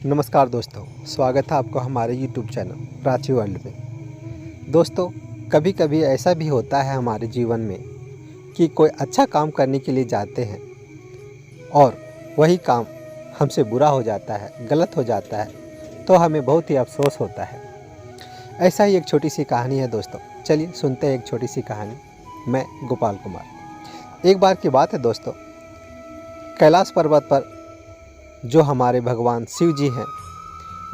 नमस्कार दोस्तों, स्वागत है आपका हमारे YouTube चैनल प्राची वर्ल्ड में। दोस्तों, कभी कभी ऐसा भी होता है हमारे जीवन में कि कोई अच्छा काम करने के लिए जाते हैं और वही काम हमसे बुरा हो जाता है, गलत हो जाता है, तो हमें बहुत ही अफसोस होता है। ऐसा ही एक छोटी सी कहानी है दोस्तों। चलिए सुनते हैं एक छोटी सी कहानी। मैं गोपाल कुमार। एक बार की बात है दोस्तों, कैलाश पर्वत पर जो हमारे भगवान शिव जी हैं,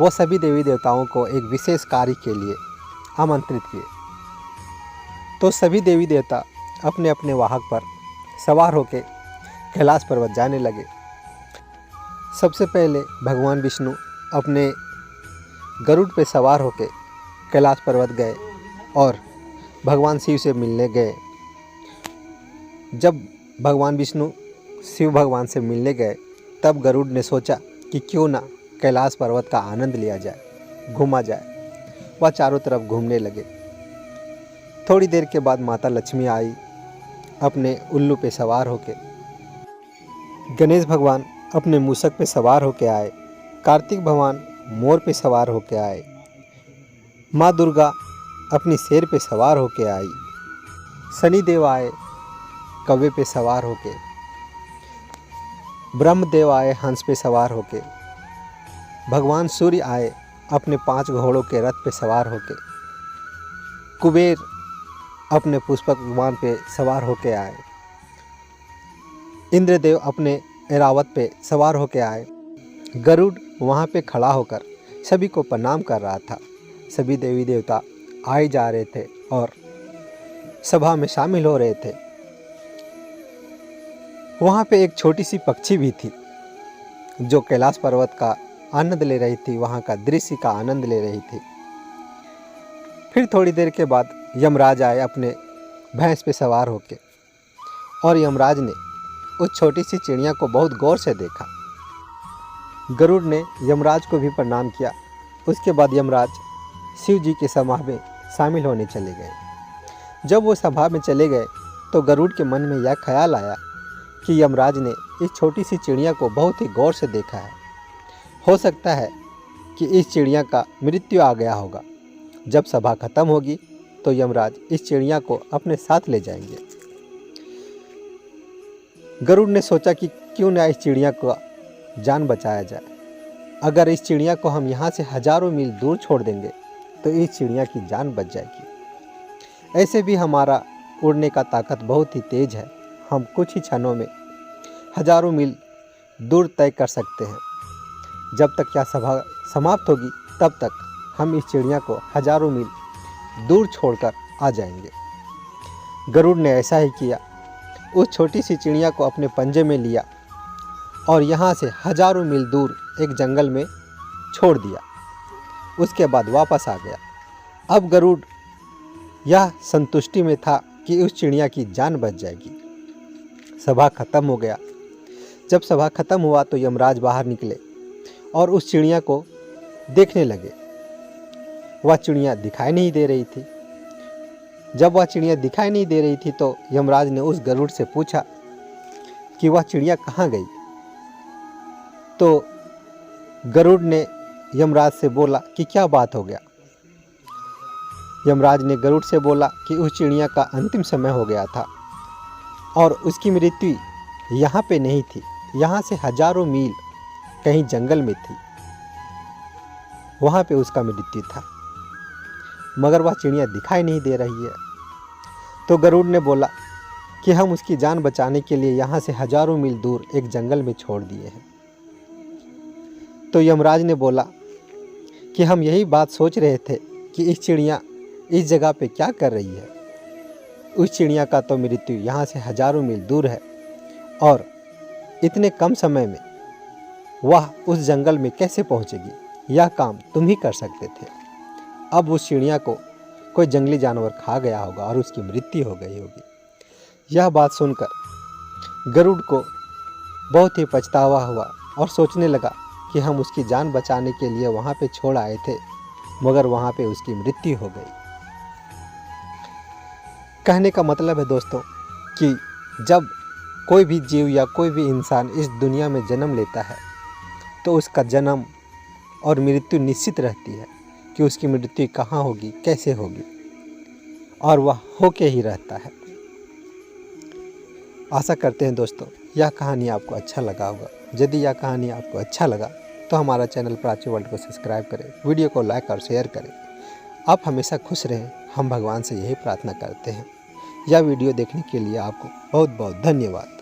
वो सभी देवी देवताओं को एक विशेष कार्य के लिए आमंत्रित किए। तो सभी देवी देवता अपने अपने वाहक पर सवार होकर कैलाश पर्वत जाने लगे। सबसे पहले भगवान विष्णु अपने गरुड़ पे सवार होकर कैलाश पर्वत गए और भगवान शिव से मिलने गए। जब भगवान विष्णु शिव भगवान से मिलने गए, तब गरुड़ ने सोचा कि क्यों ना कैलाश पर्वत का आनंद लिया जाए, घूमा जाए। वह चारों तरफ घूमने लगे। थोड़ी देर के बाद माता लक्ष्मी आई अपने उल्लू पे सवार होके। गणेश भगवान अपने मूषक पे सवार होके आए। कार्तिक भगवान मोर पे सवार होके आए। माँ दुर्गा अपनी शेर पे सवार होके आई। शनिदेव आए कौवे पे सवार होके। ब्रह्मदेव आए हंस पे सवार होके। भगवान सूर्य आए अपने 5 घोड़ों के रथ पे सवार होके। कुबेर अपने पुष्पक विमान पे सवार होके आए। इंद्रदेव अपने ऐरावत पे सवार होके आए। गरुड़ वहाँ पे खड़ा होकर सभी को प्रणाम कर रहा था। सभी देवी देवता आए जा रहे थे और सभा में शामिल हो रहे थे। वहाँ पे एक छोटी सी पक्षी भी थी जो कैलाश पर्वत का आनंद ले रही थी, वहाँ का दृश्य का आनंद ले रही थी। फिर थोड़ी देर के बाद यमराज आए अपने भैंस पे सवार होके, और यमराज ने उस छोटी सी चिड़िया को बहुत गौर से देखा। गरुड़ ने यमराज को भी प्रणाम किया। उसके बाद यमराज शिव जी के सभा में शामिल होने चले गए। जब वो सभा में चले गए तो गरुड़ के मन में यह ख्याल आया कि यमराज ने इस छोटी सी चिड़िया को बहुत ही गौर से देखा है। हो सकता है कि इस चिड़िया का मृत्यु आ गया होगा। जब सभा खत्म होगी तो यमराज इस चिड़िया को अपने साथ ले जाएंगे। गरुड़ ने सोचा कि क्यों न इस चिड़िया को जान बचाया जाए। अगर इस चिड़िया को हम यहाँ से हजारों मील दूर छोड़ देंगे तो इस चिड़िया की जान बच जाएगी। ऐसे भी हमारा उड़ने का ताकत बहुत ही तेज है। हम कुछ ही क्षणों में हजारों मील दूर तय कर सकते हैं। जब तक यह सभा समाप्त होगी तब तक हम इस चिड़िया को हजारों मील दूर छोड़कर आ जाएंगे। गरुड़ ने ऐसा ही किया। उस छोटी सी चिड़िया को अपने पंजे में लिया और यहाँ से हजारों मील दूर एक जंगल में छोड़ दिया। उसके बाद वापस आ गया। अब गरुड़ यह संतुष्टि में था कि उस चिड़िया की जान बच जाएगी। सभा खत्म हो गया। जब सभा खत्म हुआ तो यमराज बाहर निकले और उस चिड़िया को देखने लगे। वह चिड़िया दिखाई नहीं दे रही थी। जब वह चिड़िया दिखाई नहीं दे रही थी तो यमराज ने उस गरुड़ से पूछा कि वह चिड़िया कहाँ गई। तो गरुड़ ने यमराज से बोला कि क्या बात हो गया। यमराज ने गरुड़ से बोला कि उस चिड़िया का अंतिम समय हो गया था और उसकी मृत्यु यहाँ पे नहीं थी, यहाँ से हजारों मील कहीं जंगल में थी, वहाँ पे उसका मृत्यु था, मगर वह चिड़िया दिखाई नहीं दे रही है। तो गरुड़ ने बोला कि हम उसकी जान बचाने के लिए यहाँ से हजारों मील दूर एक जंगल में छोड़ दिए हैं। तो यमराज ने बोला कि हम यही बात सोच रहे थे कि इस चिड़िया इस जगह पे क्या कर रही है। उस चिड़िया का तो मृत्यु यहाँ से हजारों मील दूर है और इतने कम समय में वह उस जंगल में कैसे पहुँचेगी, यह काम तुम ही कर सकते थे। अब उस चिड़िया को कोई जंगली जानवर खा गया होगा और उसकी मृत्यु हो गई होगी। यह बात सुनकर गरुड़ को बहुत ही पछतावा हुआ और सोचने लगा कि हम उसकी जान बचाने के लिए वहाँ पे छोड़ आए थे, मगर वहाँ पे उसकी मृत्यु हो गई। कहने का मतलब है दोस्तों कि जब कोई भी जीव या कोई भी इंसान इस दुनिया में जन्म लेता है तो उसका जन्म और मृत्यु निश्चित रहती है कि उसकी मृत्यु कहाँ होगी, कैसे होगी, और वह होके ही रहता है। आशा करते हैं दोस्तों यह कहानी आपको अच्छा लगा होगा। यदि यह कहानी आपको अच्छा लगा तो हमारा चैनल प्राची वर्ल्ड को सब्सक्राइब करें, वीडियो को लाइक और शेयर करें। आप हमेशा खुश रहें, हम भगवान से यही प्रार्थना करते हैं। यह वीडियो देखने के लिए आपको बहुत बहुत धन्यवाद।